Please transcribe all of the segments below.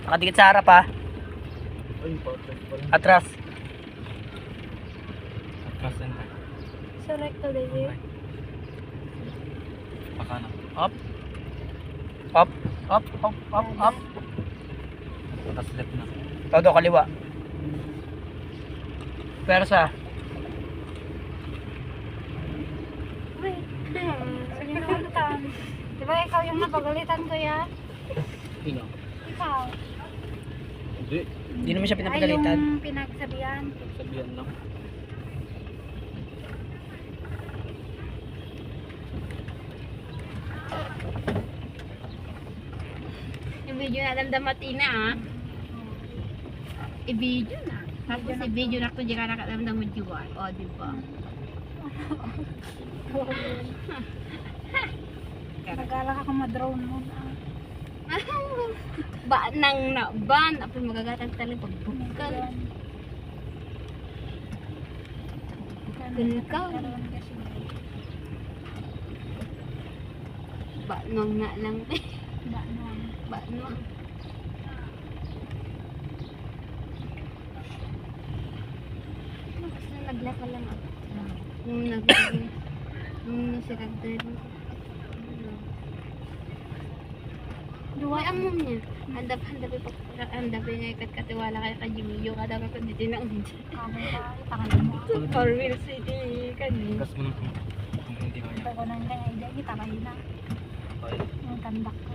Nakadikit sa harap ha. Atras. Sa recto din. Pakana. Up. Up. Up. Up. Up. Up. Tapos left na. Todo kaliwa. Persa. Wait. Sinuntan. Diba ikaw yung napagalitan ko ya? Sino? Ikaw. Hindi. Hindi naman siya Ay, pinapagalitan. yung pinagsabihan. Sabihan lang. Yung video na damdamat ina ah. I-video na. Tapos i-video na kung di ka nakadamdam mo juwan. O, diba? Nag-alak ako ma-drone mo. Ba nang na ban. Apo magagatag talang pagbukal. Kulkaw. Ba nang na lang. Ba nang. Basta naglaka lang ako. Nung nasiragdar mo. Duway ang mom niya. Handap nga ikat katiwala kay Kajimiyo. Kada ka kundi tinang For real city kani. Kas mo lang kung hindi kaya. Ito ko nang kaya ida kita kayo na. Yung kandak ko.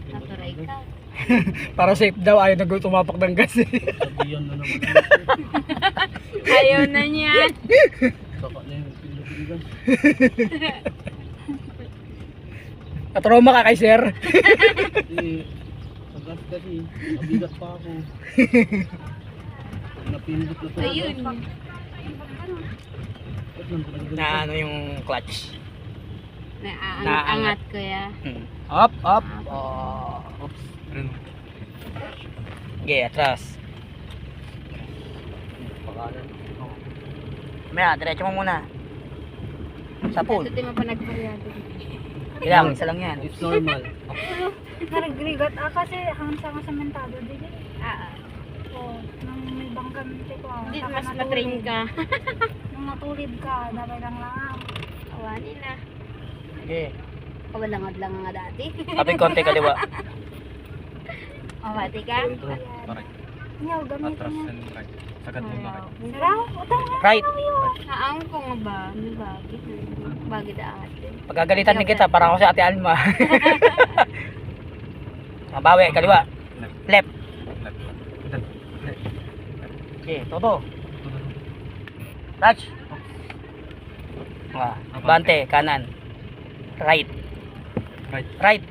Naturay ka. Para safe daw. Ayaw na tumapak ng gas eh. Sabihan na naman. Ayaw na niya. Saka na yung pinipigan. Natrauma ka kay sir. Eh, sagat kasi. Nabigat pa ako. Napindot na sa Ayun. Na ano yung clutch. Naangat ko ya. Up, up. Oh. Oops. Ano? Okay, atras. Pakanan. Maya, diretso mo muna. Sa pool. Ito mo pa nagparyado. Ilang, isa lang yan. It's normal. Naragrigat kasi hanggang sa sementado din. Ah, Oh, nang may bangkang ko. hindi mas matrain ka. Nung natulid ka, dapat lang lang. Awanin na. Okay. Kawalangad lang nga dati. Kapit konti kaliwa. Awati ka? Paray. Nyaw, gamitin Atras niya. and right. Sagat mo na right. Saraw, utang nga. Right. Naang ko nga ba? Ano bagay? Bagay daat din. Pagkagalitan din kita, parang ako si Ate Alma. Mabawi, kaliwa. Left. Left. Okay, todo. Touch. Bante, kanan. Right. Right. Right.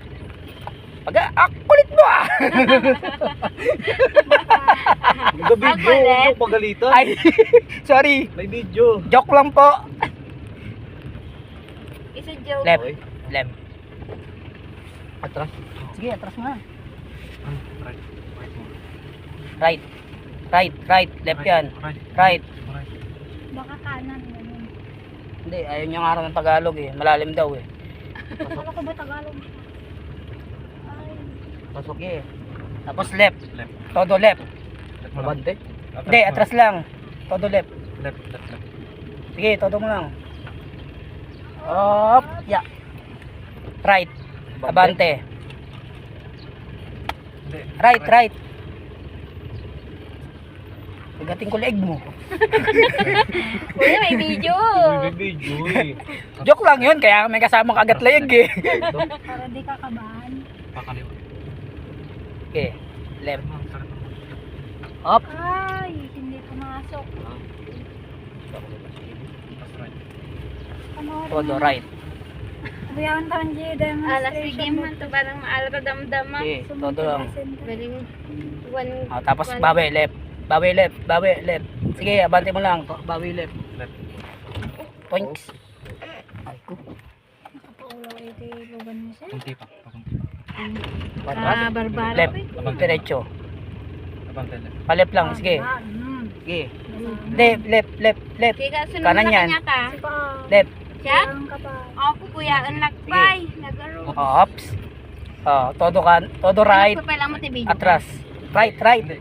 Kulit mo ah! Nag-video. Ako, Yung pagalitan. Ay, sorry. May video. Joke lang po. Isa joke. Left. Left. Atras. Sige, atras mo na. Right. Right mo. Right. Right, right. Left yan. Right. Right. Right. Baka kanan. Ganun. Hindi, ayaw niya nga raw ng Tagalog eh. Malalim daw eh. Akala ko ba Tagalog? Ay, Pasok eh. Tapos left. Left. Todo left. Left mo lang. Hindi, atras lang. Todo left. Left. Left. Left. Sige, todo mo lang. Up. Yeah. Right. Abante. Hindi. Right, right. Pagating ko leg mo. Kuya, may video. May video eh. Joke lang yun, kaya may kasamang kagat leg eh. para di ka kabahan. Pakaliwa. Okay, left. Sakit mo. Up. Ay, hindi pumasok. Tapos right. Todo right. Bayan taon G, Ala, sige demonstration. man. Ito parang maalala damdama. Okay, todo lang. Galing. One. Tapos bawi left. Bawi left, bawi left. Sige, abante mo lang. Bawi left. Left. Points. Ay ko. Nakapaulo ito lugan mo siya. Kunti pa. Kunti pa. Barbara. Left. Diretso. Abante left. Palep lang, sige. Sige. Hindi, left, left, left. Kaya sunod Kanan na yan. kanya ka. Left. Siya? Ang kapal. Ako, kuya, ang lakbay. Nagaro. Ops. Todo right, Papailang mo TV. atras. Right. Hindi.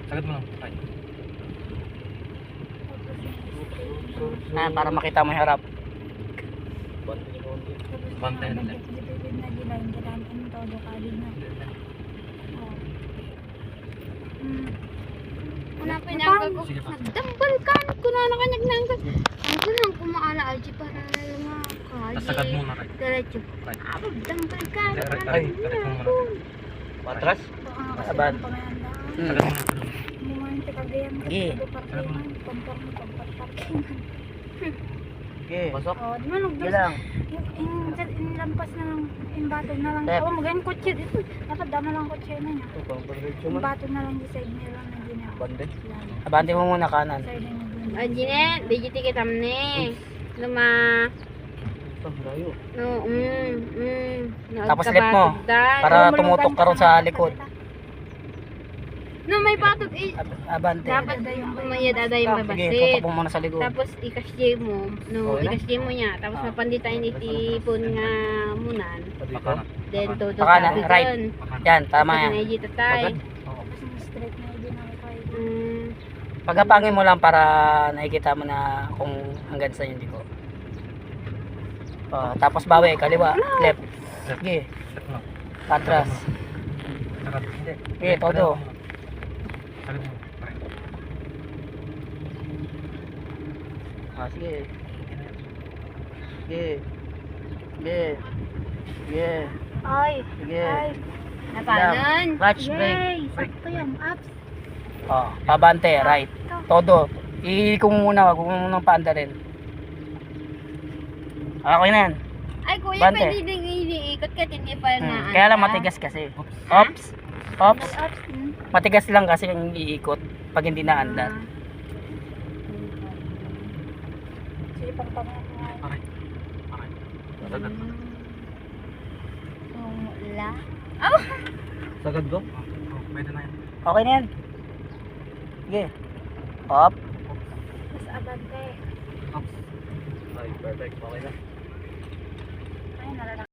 Sagad mo lang. Right. Para makita mo yung harap. Bantay na lang. Na gilain ang todo kalin na. Oh. Hanapin niya ako. Sige pa. Nagdambal ka. Kuna na kanyag na ang ako lang kumaala aji para lumakay. Tapos sagad mo na right. Diretso. Right. Dambal ka. Ay, sagad mo muna. Patras? Aban. Sagad mo na. Mumante kagayan ka Sige. sa parkingan, kompor mo pagparkingan. Okay. Pasok. Oh, di man Sige nagdos. lang. Yung lampas na lang, yung bato na lang. Left. Oh, magayon kotse dito. Dapat dama lang kotse na niya. Yung bato na lang di side nila na gina. Bandit. Abante mo muna kanan. Side na gina. Aji ne, digiti kita ne. Luma. Layo. No, Tapos left mo. Para tumutok ka ron sa likod. No, may batok eh. Abante. Dapat umayad ada yung Sige, mabasit. tutok mo muna sa likod. Tapos ikasje mo. No, Okay na? ikasje mo niya. Tapos mapanditain itipon nga munan. Pakana. Then todo Pakana, sabi right. doon. Yan, tama yan. Naiji tatay. Tapos yung straight na hindi na kayo. Pagkapangin mo lang para nakikita mo na kung hanggang saan yung liko. Tapos bawi, kaliwa, left. Sige, Left mo. atras. Sagad. Hindi. Sige, todo. Sagad mo. Right. Sige. Sige. Sige. Sige. Ay, Sige. ay. Napanan. Clutch, brake. Yay! Sakto yan, ups. Pabante, right. Todo. Iiko mo muna, wag mo munang paandarin. Okay na yan. Ay, kuya, Bante. pwede din iniikot ka, hindi pa na. Kaya lang matigas kasi. Ops. Ops. Ups. Matigas lang kasi yung iikot pag hindi naandar. Sige, pangpamaya. Okay. Okay. Sagad. Sumula. Sagad ko? Pwede na yan. Okay na yan. Sige. Up. Mas abante. Ay, perfect. Okay na. Ay, nalala.